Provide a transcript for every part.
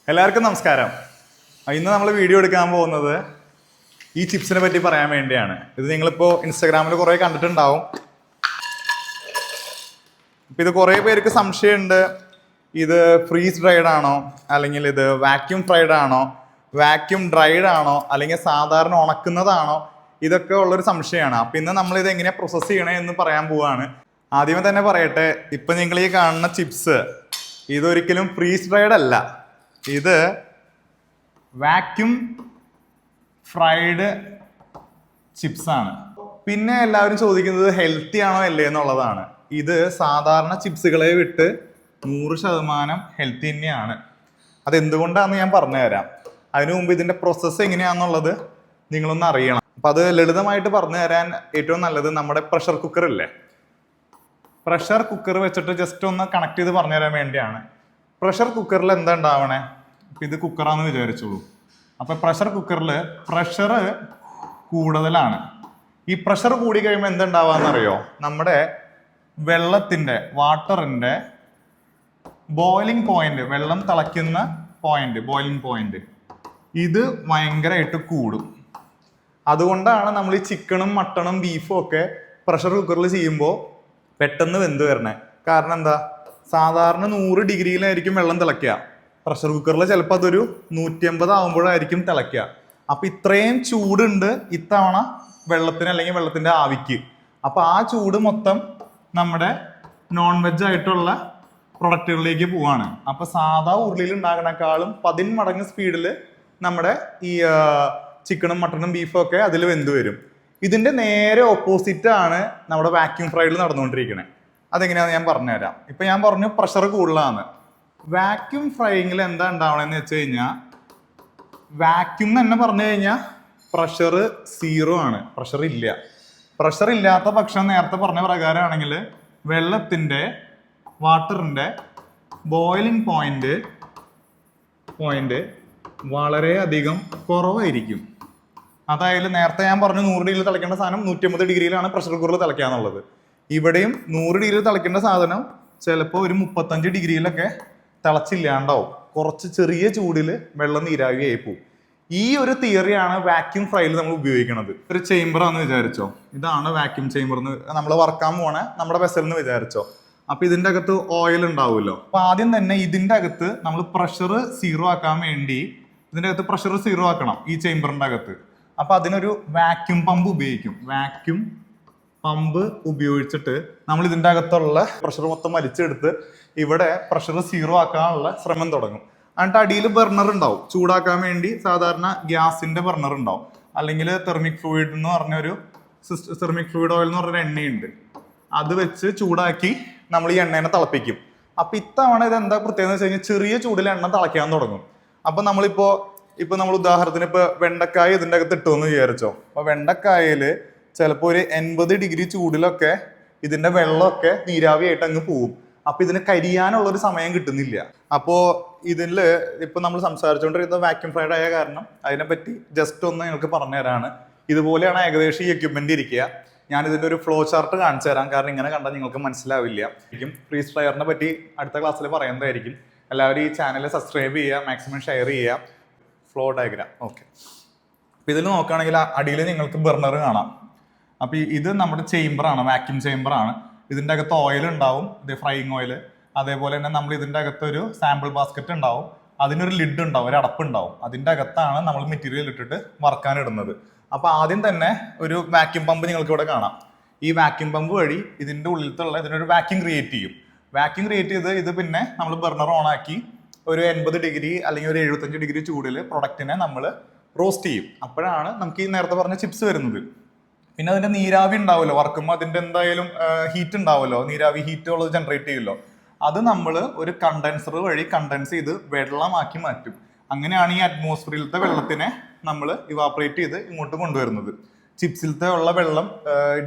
എല്ലാവർക്കും നമസ്കാരം. ഇന്ന് നമ്മൾ വീഡിയോ എടുക്കാൻ പോകുന്നത് ഈ ചിപ്സിനെ പറ്റി പറയാൻ വേണ്ടിയാണ്. ഇത് നിങ്ങളിപ്പോൾ ഇൻസ്റ്റാഗ്രാമിൽ കുറേ കണ്ടിട്ടുണ്ടാവും. ഇപ്പം ഇത് കുറേ പേർക്ക് സംശയമുണ്ട്, ഇത് ഫ്രീസ് ഡ്രൈഡ് ആണോ, അല്ലെങ്കിൽ ഇത് വാക്യൂം ഫ്രൈഡ് ആണോ, വാക്യൂം ഡ്രൈഡ് ആണോ, അല്ലെങ്കിൽ സാധാരണ ഉണക്കുന്നതാണോ, ഇതൊക്കെ ഉള്ളൊരു സംശയമാണ്. അപ്പം ഇന്ന് നമ്മളിത് എങ്ങനെയാണ് പ്രോസസ്സ് ചെയ്യണേ എന്ന് പറയാൻ പോവാണ്. ആദ്യമേ തന്നെ പറയട്ടെ, ഇപ്പം നിങ്ങൾ ഈ കാണുന്ന ചിപ്സ് ഇതൊരിക്കലും ഫ്രീസ് ഡ്രൈഡ് അല്ല, ഇത് വാക്യൂം ഫ്രൈഡ് ചിപ്സ് ആണ്. പിന്നെ എല്ലാവരും ചോദിക്കുന്നത് ഹെൽത്തി ആണോ അല്ലേ എന്നുള്ളതാണ്. ഇത് സാധാരണ ചിപ്സുകളെ വിട്ട് 100% ഹെൽത്തി തന്നെയാണ്. അതെന്തുകൊണ്ടാണെന്ന് ഞാൻ പറഞ്ഞുതരാം. അതിനു മുമ്പ് ഇതിൻ്റെ പ്രോസസ്സ് എങ്ങനെയാണെന്നുള്ളത് നിങ്ങളൊന്ന് അറിയണം. അപ്പം അത് ലളിതമായിട്ട് പറഞ്ഞു തരാൻ ഏറ്റവും നല്ലത് നമ്മുടെ പ്രഷർ കുക്കർ ഇല്ലേ, പ്രഷർ കുക്കർ വെച്ചിട്ട് ജസ്റ്റ് ഒന്ന് കണക്ട് ചെയ്ത് പറഞ്ഞു തരാൻ വേണ്ടിയാണ്. പ്രഷർ കുക്കറിൽ എന്താ ഉണ്ടാവണേ, ഇപ്പം ഇത് കുക്കറാന്ന് വിചാരിച്ചോളൂ. അപ്പം പ്രഷർ കുക്കറിൽ പ്രഷർ കൂടുതലാണ്. ഈ പ്രഷർ കൂടി കഴിയുമ്പോൾ എന്തുണ്ടാവാന്നറിയോ, നമ്മുടെ വെള്ളത്തിൻ്റെ വാട്ടറിൻ്റെ ബോയിലിംഗ് പോയിന്റ്, വെള്ളം തിളയ്ക്കുന്ന പോയിന്റ്, ബോയിലിംഗ് പോയിന്റ്, ഇത് ഭയങ്കരമായിട്ട് കൂടും. അതുകൊണ്ടാണ് നമ്മൾ ഈ ചിക്കനും മട്ടണും ബീഫും ഒക്കെ പ്രഷർ കുക്കറിൽ ചെയ്യുമ്പോൾ പെട്ടെന്ന് വെന്ത് വരണേ. കാരണം എന്താ, സാധാരണ 100 ഡിഗ്രിയിലായിരിക്കും വെള്ളം തിളയ്ക്കുക. പ്രഷർ കുക്കറിൽ ചിലപ്പോൾ അതൊരു 150 ആകുമ്പോഴായിരിക്കും തിളയ്ക്കുക. അപ്പം ഇത്രയും ചൂടുണ്ട് ഇത്തവണ വെള്ളത്തിന്, അല്ലെങ്കിൽ വെള്ളത്തിൻ്റെ ആവിക്ക്. അപ്പം ആ ചൂട് മൊത്തം നമ്മുടെ നോൺ വെജ് ആയിട്ടുള്ള പ്രൊഡക്റ്റുകളിലേക്ക് പോവാണ്. അപ്പം സാധാ ഉരുളിയിൽ ഉണ്ടാകുന്നേക്കാളും 10 മടങ്ങ് സ്പീഡിൽ നമ്മുടെ ഈ ചിക്കനും മട്ടണും ബീഫും ഒക്കെ അതിൽ വെന്ത് വരും. ഇതിൻ്റെ നേരെ ഓപ്പോസിറ്റ് ആണ് നമ്മുടെ വാക്യൂം ഫ്രൈഡിൽ നടന്നുകൊണ്ടിരിക്കുന്നത്. അതെങ്ങനെയാണെന്ന് ഞാൻ പറഞ്ഞുതരാം. ഇപ്പം ഞാൻ പറഞ്ഞു പ്രഷർ കൂടുതലാണ്. വാക്യൂം ഫ്രൈയിങ്ങിൽ എന്താ ഉണ്ടാവണമെന്ന് വെച്ച് കഴിഞ്ഞാൽ, വാക്യൂം തന്നെ പറഞ്ഞു കഴിഞ്ഞാൽ പ്രഷർ 0 ആണ്, പ്രഷർ ഇല്ല. പ്രഷർ ഇല്ലാത്ത പക്ഷം നേരത്തെ പറഞ്ഞ പ്രകാരമാണെങ്കിൽ വെള്ളത്തിൻ്റെ വാട്ടറിൻ്റെ ബോയിലിംഗ് പോയിന്റ് വളരെയധികം കുറവായിരിക്കും. അതായത് നേരത്തെ ഞാൻ പറഞ്ഞു 100 ഡിഗ്രിയിൽ തിളയ്ക്കേണ്ട സാധനം 150 ഡിഗ്രിയിലാണ് പ്രഷർ കുക്കറിൽ തിളയ്ക്കുക എന്നുള്ളത്. ഇവിടെയും 100 ഡിഗ്രിയിൽ തിളയ്ക്കേണ്ട സാധനം ചിലപ്പോൾ ഒരു 35 ഡിഗ്രിയിലൊക്കെ തിളച്ചില്ലാണ്ടാവും. കുറച്ച് ചെറിയ ചൂടിൽ വെള്ളം നീരാവിയായി പോവും. ഈ ഒരു തിയറിയാണ് വാക്യൂം ഫ്രൈയിൽ നമ്മൾ ഉപയോഗിക്കുന്നത്. ഒരു ചേംബറാന്ന് വിചാരിച്ചോ, ഇതാണ് വാക്യൂം ചേംബർ എന്ന് നമ്മൾ വറക്കാൻ പോണ നമ്മുടെ വെസൽ എന്ന് വിചാരിച്ചോ. അപ്പൊ ഇതിൻ്റെ അകത്ത് ഓയിൽ ഉണ്ടാവുമല്ലോ. അപ്പൊ ആദ്യം തന്നെ ഇതിൻ്റെ അകത്ത് നമ്മൾ പ്രഷർ 0 ആക്കാൻ വേണ്ടി ഇതിൻ്റെ അകത്ത് പ്രഷർ 0 ആക്കണം ഈ ചേംബറിൻ്റെ അകത്ത്. അപ്പൊ അതിനൊരു വാക്യൂം പമ്പ് ഉപയോഗിക്കും. വാക്യൂം പമ്പ് ഉപയോഗിച്ചിട്ട് നമ്മൾ ഇതിൻ്റെ അകത്തുള്ള പ്രഷർ മൊത്തം വലിച്ചെടുത്ത് ഇവിടെ പ്രഷർ 0 ആക്കാനുള്ള ശ്രമം തുടങ്ങും. എന്നിട്ട് അടിയിൽ ബർണർ ഉണ്ടാവും ചൂടാക്കാൻ വേണ്ടി. സാധാരണ ഗ്യാസിന്റെ ബർണർ ഉണ്ടാവും, അല്ലെങ്കിൽ തെർമിക് ഫ്ലൂയിഡ് എന്ന് പറഞ്ഞൊരു തെർമിക് ഫ്ലൂയിഡ് ഓയിൽ എന്ന് പറഞ്ഞൊരു എണ്ണയുണ്ട്. അത് വെച്ച് ചൂടാക്കി നമ്മൾ ഈ എണ്ണേനെ തിളപ്പിക്കും. അപ്പൊ ഇത്തവണ ഇത് എന്താ പ്രത്യേകത എന്ന് വെച്ച് കഴിഞ്ഞാൽ, ചെറിയ ചൂടിൽ എണ്ണ തിളയ്ക്കാൻ തുടങ്ങും. അപ്പൊ ഇപ്പൊ നമ്മൾ ഉദാഹരണത്തിന് ഇപ്പൊ വെണ്ടക്കായ ഇതിൻ്റെ അകത്ത് ഇട്ടുവെന്ന് വിചാരിച്ചോ. അപ്പൊ വെണ്ടക്കായല് ചിലപ്പോൾ ഒരു 80 ഡിഗ്രി ചൂടിലൊക്കെ ഇതിന്റെ വെള്ളമൊക്കെ നീരാവിയായിട്ട് അങ്ങ് പോവും. അപ്പൊ ഇതിന് കരിയാനുള്ളൊരു സമയം കിട്ടുന്നില്ല. അപ്പോ ഇതില് ഇപ്പൊ നമ്മൾ സംസാരിച്ചുകൊണ്ടിരിക്കുന്ന വാക്യൂം ഫ്രൈഡ് ആയ കാരണം അതിനെപ്പറ്റി ജസ്റ്റ് ഒന്ന് നിങ്ങൾക്ക് പറഞ്ഞു തരാണ്. ഇതുപോലെയാണ് ഏകദേശം ഈ എക്യുപ്മെന്റ് ഇരിക്കുക. ഞാൻ ഇതിന്റെ ഒരു ഫ്ലോ ചാർട്ട് കാണിച്ചു തരാം, കാരണം ഇങ്ങനെ കണ്ടാൽ നിങ്ങൾക്ക് മനസ്സിലാവില്ല. ഫ്രീസ് ഫ്രയറിനെ പറ്റി അടുത്ത ക്ലാസ്സിൽ പറയുന്നതായിരിക്കും. എല്ലാവരും ഈ ചാനൽ സബ്സ്ക്രൈബ് ചെയ്യുക, മാക്സിമം ഷെയർ ചെയ്യുക. Flow diagram okay. അപ്പൊ ഇതിൽ നോക്കുകയാണെങ്കിൽ അടിയിൽ നിങ്ങൾക്ക് ബർണർ കാണാം. അപ്പൊ ഇത് നമ്മുടെ ചേംബറാണ്, വാക്യൂം ചേംബറാണ്. ഇതിൻ്റെ അകത്ത് ഓയിൽ ഉണ്ടാവും, ഇത് ഫ്രൈയിങ് ഓയിൽ. അതേപോലെ തന്നെ നമ്മൾ ഇതിൻ്റെ അകത്തൊരു സാമ്പിൾ ബാസ്ക്കറ്റ് ഉണ്ടാവും, അതിനൊരു ലിഡ് ഉണ്ടാവും, ഒരു അടപ്പുണ്ടാവും. അതിൻ്റെ അകത്താണ് നമ്മൾ മെറ്റീരിയൽ ഇട്ടിട്ട് വറക്കാൻ ഇടുന്നത്. അപ്പോൾ ആദ്യം തന്നെ ഒരു വാക്യൂം പമ്പ് നിങ്ങൾക്ക് ഇവിടെ കാണാം. ഈ വാക്യൂം പമ്പ് വഴി ഇതിൻ്റെ ഉള്ളിലത്തുള്ള ഇതിനൊരു വാക്യൂം ക്രിയേറ്റ് ചെയ്യും. വാക്യൂം ക്രിയേറ്റ് ചെയ്ത് ഇത് പിന്നെ നമ്മൾ ബർണർ ഓൺ ആക്കി ഒരു 80 ഡിഗ്രി അല്ലെങ്കിൽ ഒരു 75 ഡിഗ്രി ചൂടിൽ പ്രൊഡക്റ്റിനെ നമ്മൾ റോസ്റ്റ് ചെയ്യും. അപ്പോഴാണ് നമുക്ക് ഈ നേരത്തെ പറഞ്ഞ ചിപ്സ് വരുന്നത്. പിന്നെ അതിന്റെ നീരാവി ഉണ്ടാവുമല്ലോ, വറക്കുമ്പോൾ അതിന്റെ എന്തായാലും ഹീറ്റ് ഉണ്ടാവുമല്ലോ, നീരാവി ഹീറ്റ് ഉള്ളത് ജനറേറ്റ് ചെയ്യുമല്ലോ. അത് നമ്മൾ ഒരു കണ്ടൻസർ വഴി കണ്ടൻസ് ചെയ്ത് വെള്ളമാക്കി മാറ്റും. അങ്ങനെയാണ് ഈ അറ്റ്മോസ്ഫിയറിലത്തെ വെള്ളത്തിനെ നമ്മൾ ഇവാപ്പറേറ്റ് ചെയ്ത് ഇങ്ങോട്ട് കൊണ്ടുവരുന്നത്. ചിപ്സിലത്തെ ഉള്ള വെള്ളം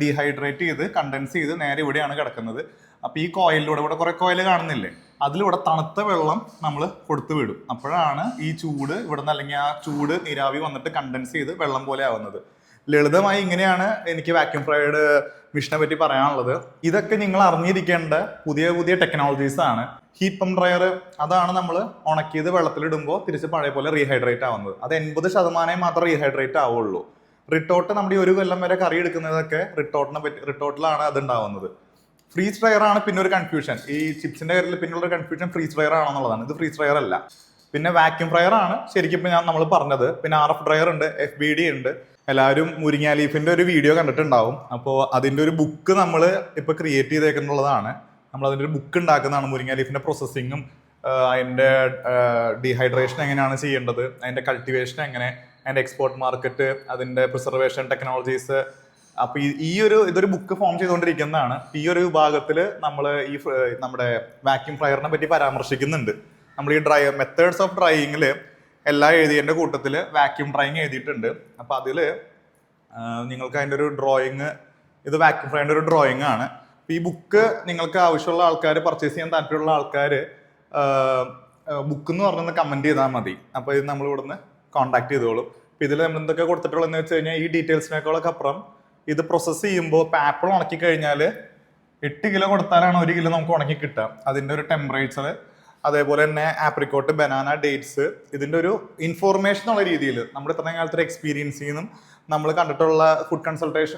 ഡീഹൈഡ്രേറ്റ് ചെയ്ത് കണ്ടൻസ് ചെയ്ത് നേരെ ഇവിടെയാണ് കിടക്കുന്നത്. അപ്പോൾ ഈ കോയിലിലൂടെ ഇവിടെ കുറെ കോയിൽ കാണുന്നില്ലേ, അതിലൂടെ തണുത്ത വെള്ളം നമ്മൾ കൊടുത്തു വിടും. അപ്പോഴാണ് ഈ ചൂട് ഇവിടെ നിന്ന്, അല്ലെങ്കിൽ ആ ചൂട് നീരാവി വന്നിട്ട് കണ്ടൻസ് ചെയ്ത് വെള്ളം പോലെ ആവുന്നത്. ലളിതമായി ഇങ്ങനെയാണ് എനിക്ക് വാക്യൂം ഫ്രൈഡ് മെഷീനെ പറ്റി പറയാനുള്ളത്. ഇതൊക്കെ നിങ്ങൾ അറിഞ്ഞിരിക്കേണ്ട പുതിയ പുതിയ ടെക്നോളജീസ് ആണ്. ഹീറ്റ് പമ്പ് ഡ്രയർ അതാണ് നമ്മൾ ഉണക്കിയത് വെള്ളത്തിലിടുമ്പോൾ തിരിച്ച് പഴയ പോലെ റീഹൈഡ്രേറ്റ് ആവുന്നത്. അത് 80% മാത്രം റീഹൈഡ്രേറ്റ് ആവുള്ളൂ. റിട്ടോട്ട് നമ്മുടെ ഈ ഒരു കൊല്ലം വരെ കറി എടുക്കുന്നതൊക്കെ റിട്ടോട്ടിലാണ് അത് ഉണ്ടാവുന്നത്. ഫ്രീസ് ഡ്രയർ ആണ് പിന്നെ ഒരു കൺഫ്യൂഷൻ. ഈ ചിപ്സിന്റെ കാര്യത്തിൽ പിന്നുള്ള കൺഫ്യൂഷൻ ഫ്രീസ് ഡ്രയർ ആണെന്നുള്ളതാണ്. ഇത് ഫ്രീസ് ഡ്രയർ അല്ല. പിന്നെ വാക്യൂം ഡ്രയർ ആണ് ശരിക്കും ഇപ്പൊ നമ്മൾ പറഞ്ഞത്. പിന്നെ RF ഡ്രയർ ഉണ്ട്, FBD ഉണ്ട്. എല്ലാവരും മുരിങ്ങ ലീഫിന്റെ ഒരു വീഡിയോ കണ്ടിട്ടുണ്ടാവും. അപ്പോൾ അതിന്റെ ഒരു ബുക്ക് നമ്മൾ ഇപ്പൊ ക്രിയേറ്റ് ചെയ്തേക്കുന്നുള്ളതാണ്. നമ്മൾ അതിന്റെ ഒരു ബുക്ക് ഉണ്ടാക്കുന്നതാണ്. മുരിങ്ങ ലീഫിന്റെ പ്രോസസ്സിങ്ങും അതിന്റെ ഡീഹൈഡ്രേഷൻ എങ്ങനെയാണ് ചെയ്യേണ്ടത്, അതിന്റെ കൾട്ടിവേഷൻ എങ്ങനെ, അതിന്റെ എക്സ്പോർട്ട് മാർക്കറ്റ്, അതിന്റെ പ്രിസർവേഷൻ ടെക്നോളജീസ്. അപ്പൊ ഇതൊരു ബുക്ക് ഫോം ചെയ്തുകൊണ്ടിരിക്കുന്നതാണ്. ഈ ഒരു വിഭാഗത്തിൽ നമ്മൾ നമ്മുടെ വാക്യൂം ഡ്രയറിനെ പറ്റി പരാമർശിക്കുന്നുണ്ട്. നമ്മൾ ഈ മെത്തേഡ്സ് ഓഫ് ഡ്രൈയിങ്ങിൽ എല്ലാം എഴുതിയതിന്റെ കൂട്ടത്തിൽ വാക്യൂം ഡ്രൈയിങ് എഴുതിയിട്ടുണ്ട്. അപ്പൊ അതിൽ നിങ്ങൾക്ക് അതിന്റെ ഒരു ഡ്രോയിങ്, ഇത് വാക്യൂം ഡ്രൈയിന്റെ ഒരു ഡ്രോയിങ് ആണ്. ഈ ബുക്ക് നിങ്ങൾക്ക് ആവശ്യമുള്ള ആൾക്കാർ, പർച്ചേസ് ചെയ്യാൻ താല്പര്യമുള്ള ആൾക്കാർ ബുക്ക് എന്ന് പറഞ്ഞൊന്ന് കമന്റ് ചെയ്താൽ മതി. അപ്പൊ ഇത് നമ്മൾ ഇവിടുന്ന് കോൺടാക്ട് ചെയ്തോളും. അപ്പൊ ഇതിൽ നമ്മൾ എന്തൊക്കെ കൊടുത്തിട്ടുള്ളതെന്ന് വെച്ച് കഴിഞ്ഞാൽ ഈ ഡീറ്റെയിൽസിനേക്കാളൊക്കെ അപ്പുറം ഇത് പ്രോസസ്സ് ചെയ്യുമ്പോൾ ഇപ്പൊ ആപ്പിൾ ഉണക്കി കഴിഞ്ഞാൽ 8 കിലോ കൊടുത്താലാണ് 1 കിലോ നമുക്ക് ഉണക്കി കിട്ടുക. അതിന്റെ ഒരു ടെമ്പറേച്ചർ, അതേപോലെ തന്നെ ആപ്രിക്കോട്ട്, ബനാന, ഡേറ്റ്സ്, ഇതിന്റെ ഒരു ഇൻഫോർമേഷൻ എന്നുള്ള രീതിയിൽ നമ്മുടെ ഇത്രയും കാലത്തെ എക്സ്പീരിയൻസിൽ നിന്നും നമ്മൾ കണ്ടിട്ടുള്ള ഫുഡ്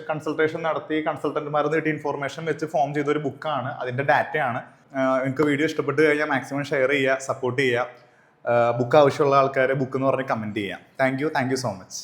കൺസൾട്ടേഷൻ നടത്തി കൺസൾട്ടന്റുമാർ കിട്ടിയ ഇൻഫോർമേഷൻ വെച്ച് ഫോം ചെയ്ത ഒരു ബുക്കാണ്. അതിന്റെ ഡാറ്റയാണ്. നിങ്ങൾക്ക് വീഡിയോ ഇഷ്ടപ്പെട്ട് കഴിഞ്ഞാൽ മാക്സിമം ഷെയർ ചെയ്യുക, സപ്പോർട്ട് ചെയ്യുക. ബുക്ക് ആവശ്യമുള്ള ആൾക്കാരെ ബുക്ക് എന്ന് പറഞ്ഞ് കമന്റ് ചെയ്യാം. Thank you so much.